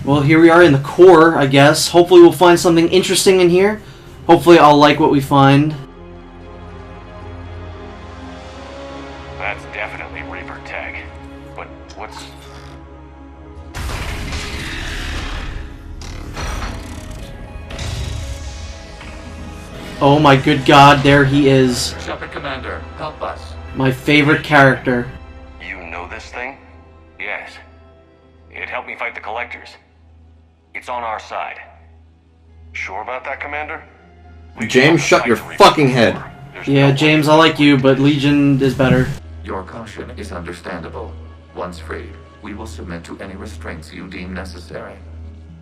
Well, here we are in the core, I guess. Hopefully we'll find something interesting in here. Hopefully I'll like what we find. That's definitely Reaper tech. But what's... Oh my good god, there he is. Shepard Commander, help us. My favorite character. You know this thing? Yes. It helped me fight the Collectors. It's on our side. Sure about that, Commander? James, shut your fucking head. Yeah, James, I like you, but Legion is better. Your caution is understandable. Once freed, we will submit to any restraints you deem necessary.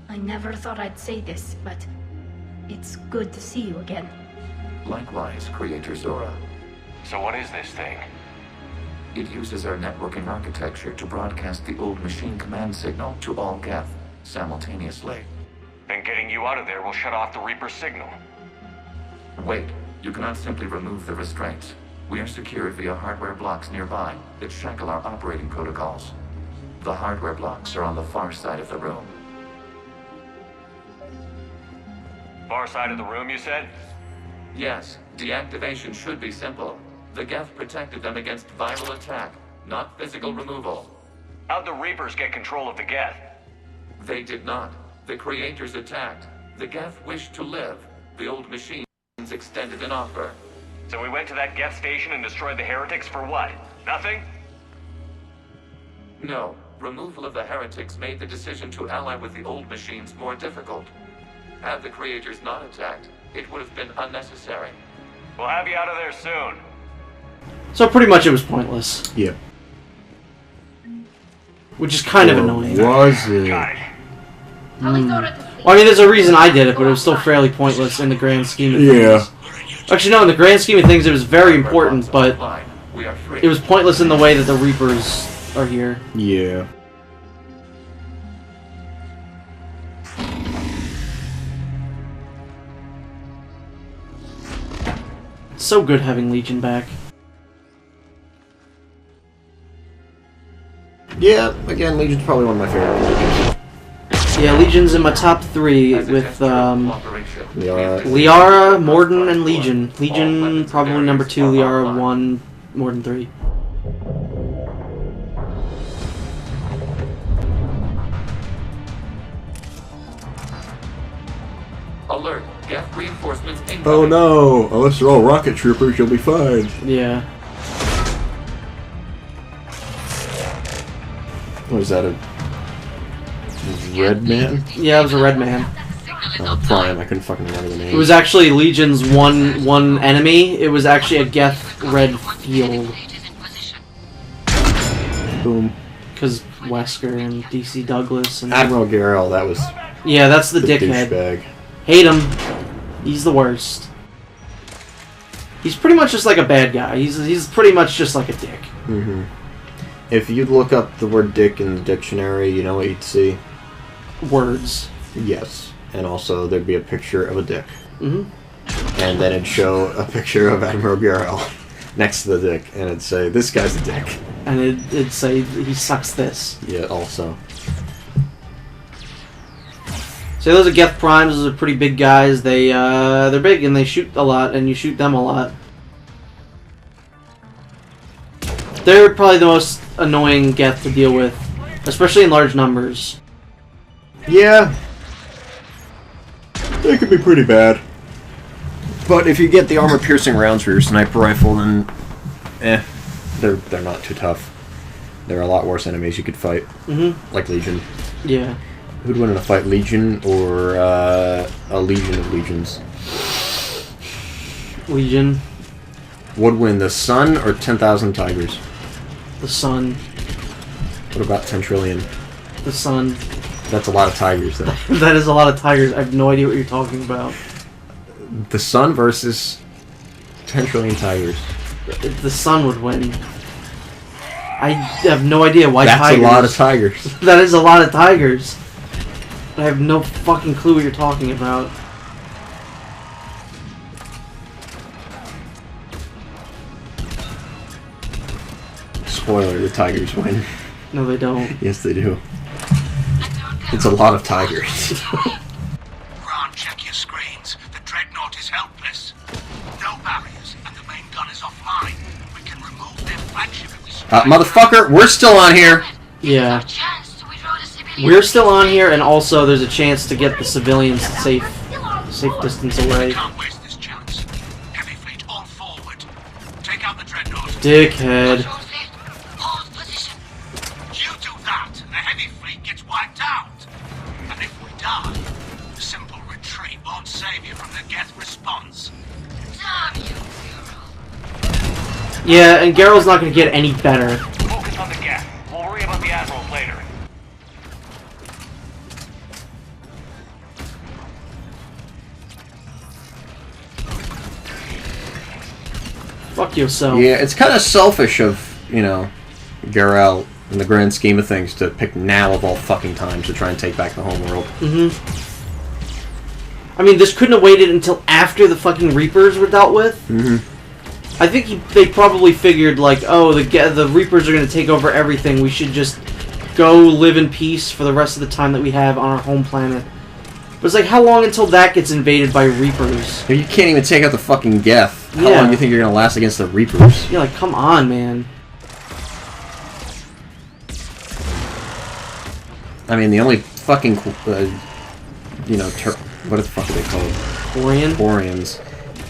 I never thought I'd say this, but it's good to see you again. Likewise, Creator Zora. So what is this thing? It uses our networking architecture to broadcast the old machine command signal to all Geth simultaneously. Then getting you out of there will shut off the Reaper's signal. Wait, you cannot simply remove the restraints. We are secured via hardware blocks nearby that shackle our operating protocols. The hardware blocks are on the far side of the room. Far side of the room, you said? Yes, deactivation should be simple. The Geth protected them against viral attack, not physical removal. How'd the Reapers get control of the Geth? They did not. The Creators attacked. The Geth wished to live. The old machines extended an offer. So we went to that Geth station and destroyed the heretics for what? Nothing? No. Removal of the heretics made the decision to ally with the old machines more difficult. Had the Creators not attacked, it would have been unnecessary. We'll have you out of there soon. So pretty much it was pointless. Yep. Which is kind of annoying. Was it? Got it. Well, I mean, there's a reason I did it, but it was still fairly pointless in the grand scheme of things. Yeah. Actually, no, in the grand scheme of things, it was very important, but We are free. it was pointless in the way that the Reapers are here. Yeah. It's so good having Legion back. Yeah, again, Legion's probably one of my favorite Legions. Yeah, Legion's in my top 3 As a with gesture of cooperation, we Liara. have Liara, Morden, and Legion. Legion probably number 2, Liara 1, Morden 3. Alert! Geth reinforcements incoming. Oh no! Unless they're all rocket troopers, you'll be fine. Yeah. What is that, a red man? Yeah, it was a red man. Prime, I couldn't fucking remember the name. It was actually Legion's one enemy. It was actually a Geth red field. Boom. Because Wesker and DC Douglas and... Admiral Garrel, that was Yeah, that's the the dickhead. douchebag. Hate him. He's the worst. He's pretty much just like a bad guy. He's pretty much just like a dick. Mm-hmm. If you'd look up the word dick in the dictionary, you know what you'd see? Words. Yes. And also, there'd be a picture of a dick. Mm-hmm. And then it'd show a picture of Admiral Garrel next to the dick, and it'd say, this guy's a dick. And it'd say he sucks this. Yeah, also. So those are Geth Primes. Those are pretty big guys. They're big and they shoot a lot, and you shoot them a lot. They're probably the most annoying Geth to deal with, especially in large numbers. Yeah. They could be pretty bad. But if you get the armor-piercing rounds for your sniper rifle, then... They're not too tough. There are a lot worse enemies you could fight. Mm-hmm. Like Legion. Yeah. Who'd win in a fight, Legion or a Legion of Legions? Legion. Would win the Sun or 10,000 Tigers? The Sun. What about 10 trillion? The Sun. That's a lot of Tigers, though. That is a lot of tigers. I have no idea what you're talking about. The Sun versus 10 trillion Tigers. The Sun would win. I have no idea why That's tigers. a lot of Tigers. That is a lot of tigers. I have no fucking clue what you're talking about. Spoiler, the Tigers win. No, they don't. Yes, they do. It's a lot of tigers. Grant, check your screens. The Dreadnought is helpless. No barriers, and the main gun is offline. We can remove their flagship if we strike. Motherfucker, we're still on here. Yeah. Chance to withdraw the civilians. We're still on here, and also there's a chance to get the civilians safe distance away. Can't waste this chance. Heavy fleet on forward. Take out the Dreadnought. Dickhead. Hold position. You do that, and the heavy fleet gets wiped out. And if we die, a simple retreat won't save you from the Geth response. Damn you, Hero. Yeah, and Garrel's not going to get any better. Focus on the Geth. We'll worry about the Admirals later. Fuck yourself. Yeah, it's kind of selfish of, Garel, in the grand scheme of things, to pick now of all fucking times to try and take back the homeworld. I mean, this couldn't have waited until after the fucking Reapers were dealt with. I think they probably figured, like, oh, the Reapers are going to take over everything. We should just go live in peace for the rest of the time that we have on our home planet. But it's like, how long until that gets invaded by Reapers? You can't even take out the fucking Geth. How Yeah. long do you think you're going to last against the Reapers? You're like, come on, man. I mean, the only fucking, what the fuck are they called? Orion? Quarians.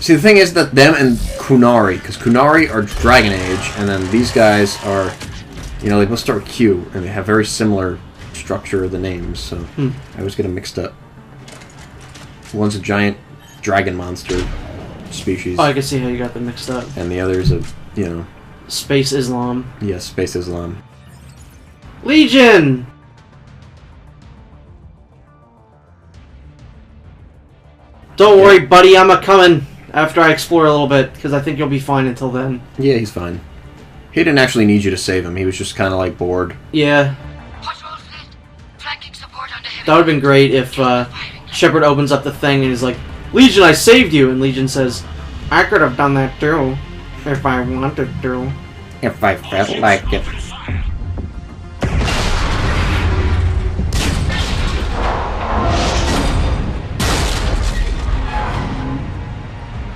See, the thing is that them and Kunari, because Kunari are Dragon Age, and then these guys are, they both start with Q, and they have very similar structure of the names, so I always get them mixed up. One's a giant dragon monster species, Oh, I can see how you got them mixed up. and the other's a, Space Islam. Space Islam. Legion! Don't worry, buddy, I'm a-coming after I explore a little bit, because I think you'll be fine until then. Yeah, he's fine. He didn't actually need you to save him, he was just kind of, like, bored. Yeah, Patrol fleet. Flanking support on the heavy. that would have been great if Shepard opens up the thing and is like, Legion, I saved you! And Legion says, I could have done that too, if I wanted to. If I felt like it.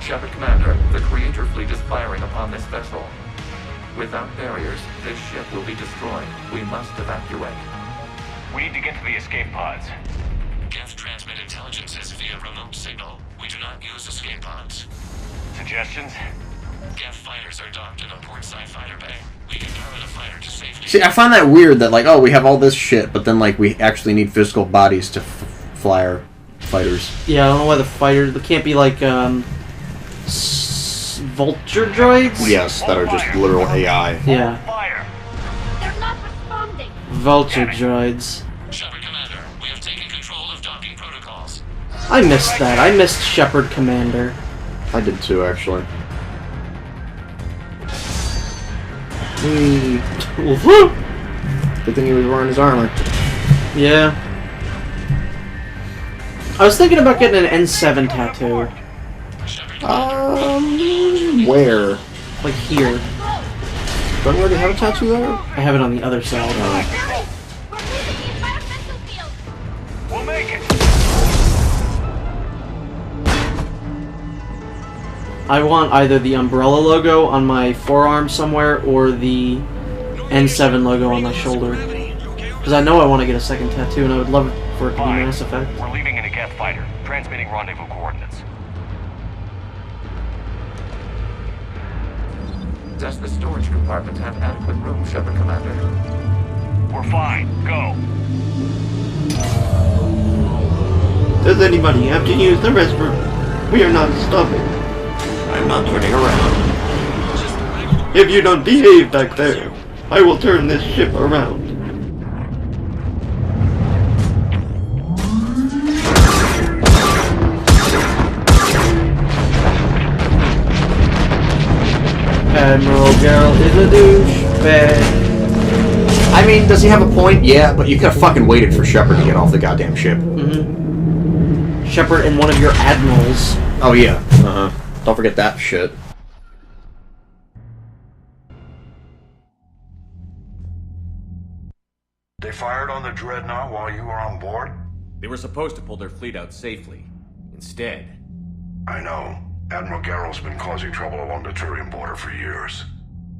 Shepard Commander, the Creator fleet is firing upon this vessel. Without barriers, this ship will be destroyed. We must evacuate. We need to get to the escape pods. Geth transmit intelligences via remote signal. We do not use escape pods. Suggestions? Geth fighters are docked in a portside fighter bay. We can power the fighter to safety. See, I find that weird that, like, oh, we have all this shit, but then, like, we actually need physical bodies to fly our fighters. Yeah, I don't know why the fighters, they can't be like, vulture droids? Yes, that are just literal AI. Yeah, Fire! They're not responding. vulture droids. Shepard Commander, we have taken control of docking protocols. I missed that. I missed Shepard Commander. I did too, actually. Woohoo! Good thing he was wearing his armor. Yeah. I was thinking about getting an N7 tattoo. Where? Like here. Don't you already have a tattoo there? I have it on the other side. We're losing the environmental field. We'll make it! I want either the Umbrella logo on my forearm somewhere or the N7 logo on my shoulder. Because I know I want to get a second tattoo and I would love for it to be Fine. Mass Effect. We're leaving in a Geth fighter, transmitting rendezvous coordinates. Does the storage compartment have adequate room, Shepard Commander? We're fine. Go. Does anybody have to use the restroom? We are not stopping. I'm not turning around. If you don't behave back there, I will turn this ship around. Admiral Geralt is a douchebag. I mean, does he have a point? Yeah, but you could have fucking waited for Shepard to get off the goddamn ship. Shepard and one of your admirals. Oh, yeah. Don't forget that shit. They fired on the Dreadnought while you were on board? They were supposed to pull their fleet out safely. Instead, I know. Admiral Garrow's been causing trouble along the Turian border for years.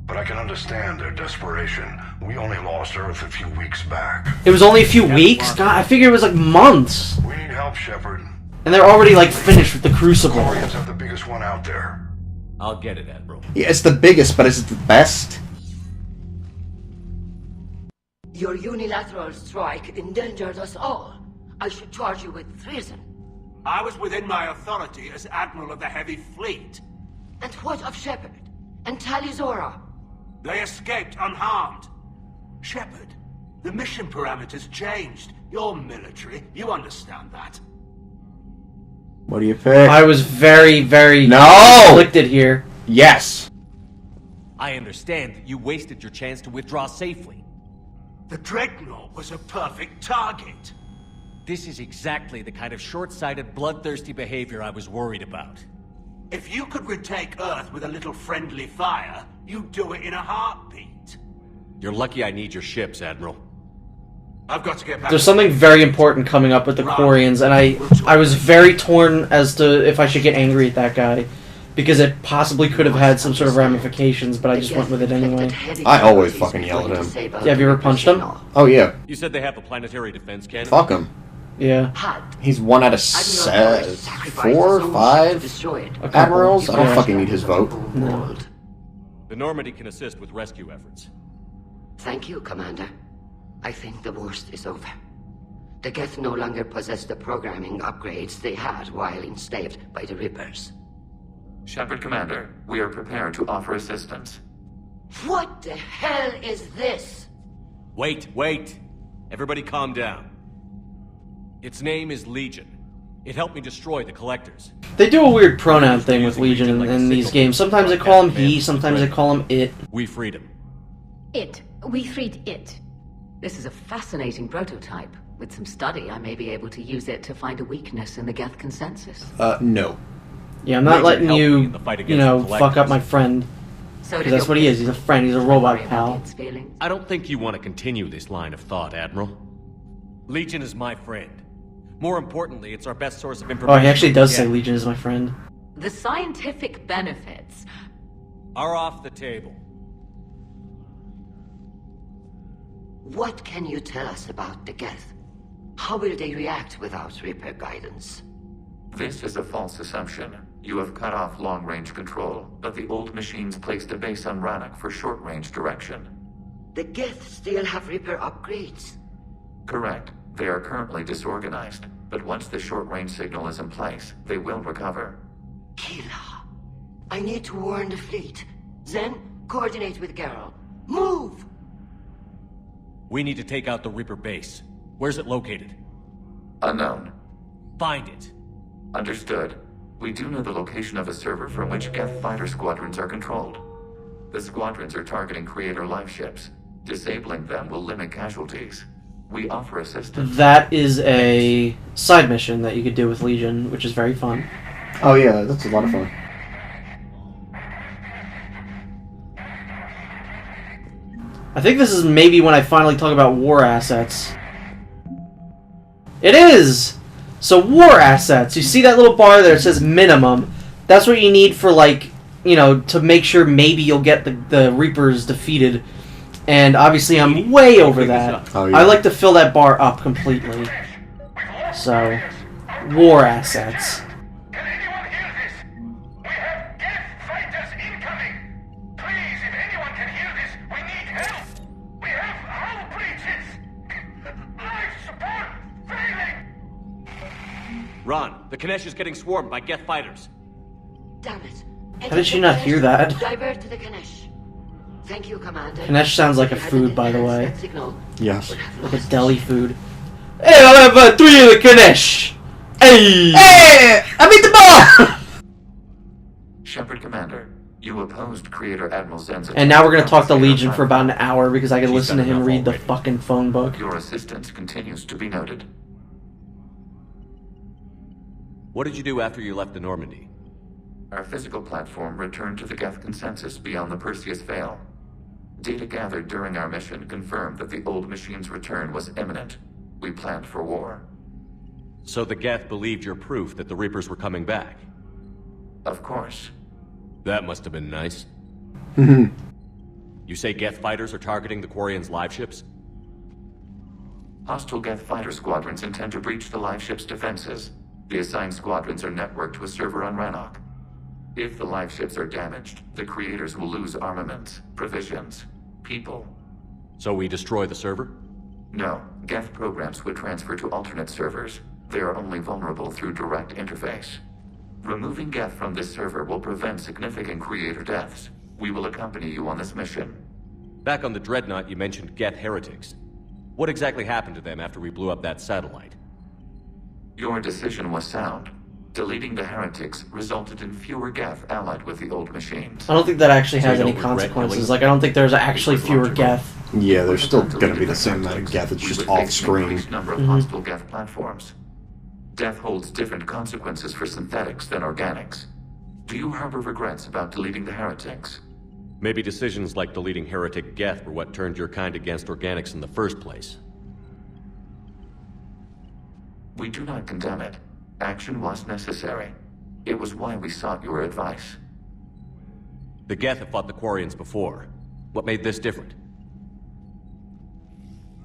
But I can understand their desperation. We only lost Earth a few weeks back. It was only a few weeks? God, I figured it was like months. We need help, Shepard. And they're already like finished with the Crucible. Quarians have the biggest one out there. I'll get it, Admiral. Yeah, it's the biggest, but is it the best? Your unilateral strike endangered us all. I should charge you with treason. I was within my authority as Admiral of the Heavy Fleet. And what of Shepard? And Talizora? They escaped unharmed. Shepard, the mission parameters changed. You're military. You understand that. What do you pick? I was very, very No! conflicted here. Yes. I understand that you wasted your chance to withdraw safely. The Dreadnought was a perfect target. This is exactly the kind of short-sighted, bloodthirsty behavior I was worried about. If you could retake Earth with a little friendly fire, you'd do it in a heartbeat. You're lucky I need your ships, Admiral. I've got to get back. There's something very important coming up with the Quarians, and I was very torn as to if I should get angry at that guy. Because it possibly could have had some sort of ramifications, but I just went with it anyway. I always fucking yell at him. Yeah, have you ever punched him? Oh, yeah. You said they have a planetary defense cannon? Fuck him. Yeah. He's 1 out of 4, 5 admirals? I don't fucking need his vote. No. The Normandy can assist with rescue efforts. Thank you, Commander. I think the worst is over. The Geth no longer possess the programming upgrades they had while enslaved by the Reapers. Shepard, Commander, we are prepared to offer assistance. What the hell is this? Wait. Everybody calm down. Its name is Legion. It helped me destroy the Collectors. They do a weird pronoun thing with Legion in these games. Sometimes they call him he, sometimes they call him it. We freed him. It. We freed it. This is a fascinating prototype. With some study, I may be able to use it to find a weakness in the Geth consensus. No. Yeah, I'm not letting you, fuck up my friend. So Because that's what he is. He's a friend. He's a robot pal. I don't think you want to continue this line of thought, Admiral. Legion is my friend. More importantly, it's our best source of information. Oh, he actually does say Legion is my friend. The scientific benefits are off the table. What can you tell us about the Geth? How will they react without Reaper guidance? This is a false assumption. You have cut off long-range control, but the old machines placed a base on Rannoch for short-range direction. The Geth still have Reaper upgrades. Correct. They are currently disorganized, but once the short-range signal is in place, they will recover. Kila, I need to warn the fleet. Then, coordinate with Garrow. Move! We need to take out the Reaper base. Where's it located? Unknown. Find it. Understood. We do know the location of a server from which Geth fighter squadrons are controlled. The squadrons are targeting Creator life ships. Disabling them will limit casualties. We offer assistance. That is a side mission that you could do with Legion, which is very fun. Oh yeah, that's a lot of fun. I think this is maybe when I finally talk about war assets. It is! So war assets, you see that little bar there, it says minimum. That's what you need for, like, you know, to make sure maybe you'll get the Reapers defeated. And obviously I'm way over that. Oh, yeah. I like to fill that bar up completely. So, war assets. Can anyone hear this? We have Geth fighters incoming! Please, if anyone can hear this, we need help! We have hull breaches! Life support failing! Ron, the Kanesh is getting swarmed by Geth fighters. Damn it. How did she not hear that? Divert to the Kanesh. Thank you, Commander. Kanesh sounds like a food, by the way. Yes. Like a deli food. Hey, I'll have 3 of the Kanesh! Hey! Hey! I beat the ball! Shepard, Commander, you opposed Creator Admiral Zen's And now we're gonna talk to Legion for about an hour because I can listen to him read the fucking phone book. Your assistance continues to be noted. What did you do after you left the Normandy? Our physical platform returned to the Geth consensus beyond the Perseus Veil. Data gathered during our mission confirmed that the old machine's return was imminent. We planned for war. So the Geth believed your proof that the Reapers were coming back? Of course. That must have been nice. You say Geth fighters are targeting the Quarians' live ships? Hostile Geth fighter squadrons intend to breach the live ship's defenses. The assigned squadrons are networked to a server on Rannoch. If the live ships are damaged, the creators will lose armaments, provisions, people. So we destroy the server? No, Geth programs would transfer to alternate servers. They are only vulnerable through direct interface. Removing Geth from this server will prevent significant creator deaths. We will accompany you on this mission. Back on the Dreadnought, you mentioned Geth heretics. What exactly happened to them after we blew up that satellite? Your decision was sound. Deleting the heretics resulted in fewer Geth allied with the old machines. I don't think that actually So has you any don't regret consequences. killing Like, I don't think there's actually fewer Geth. Yeah, there's still going to be the same amount of Geth. It's We just would off face an screen. increased number of hostile Geth platforms. Death holds different consequences for synthetics than organics. Do you harbor regrets about deleting the heretics? Maybe decisions like deleting heretic Geth were what turned your kind against organics in the first place. We do not condemn it. Action was necessary. It was why we sought your advice. The Geth have fought the Quarians before. What made this different?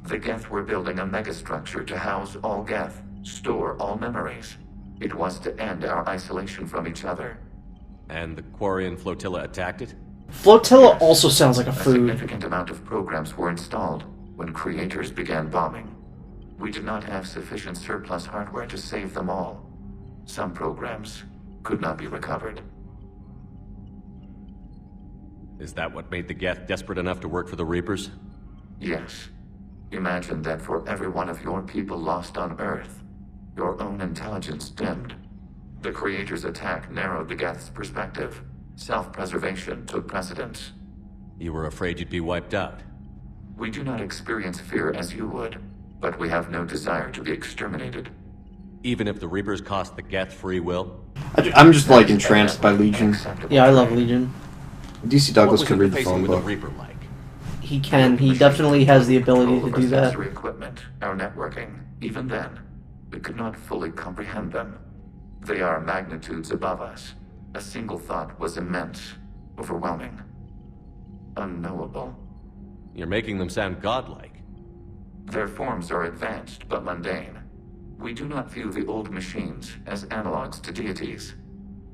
The Geth were building a megastructure to house all Geth, store all memories. It was to end our isolation from each other. And the Quarian flotilla attacked it? Flotilla also sounds like a A food. significant amount of programs were installed when creators began bombing. We did not have sufficient surplus hardware to save them all. Some programs could not be recovered. Is that what made the Geth desperate enough to work for the Reapers? Yes. Imagine that for every one of your people lost on Earth, your own intelligence dimmed. The Creator's attack narrowed the Geth's perspective. Self-preservation took precedence. You were afraid you'd be wiped out. We do not experience fear as you would, but we have no desire to be exterminated. Even if the Reapers cost the Geth free will? I'm just like entranced by Legion. Yeah, I love Legion. DC Douglas can read the phone with a book. Reaper like? He can. He definitely has the ability Control to of do our that. sensory equipment, our networking. Even then, we could not fully comprehend them. They are magnitudes above us. A single thought was immense, overwhelming, unknowable. You're making them sound godlike. Their forms are advanced but mundane. We do not view the old machines as analogs to deities.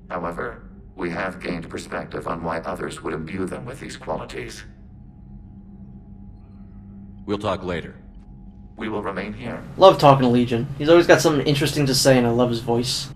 However, we have gained perspective on why others would imbue them with these qualities. We'll talk later. We will remain here. Love talking to Legion. He's always got something interesting to say, and I love his voice.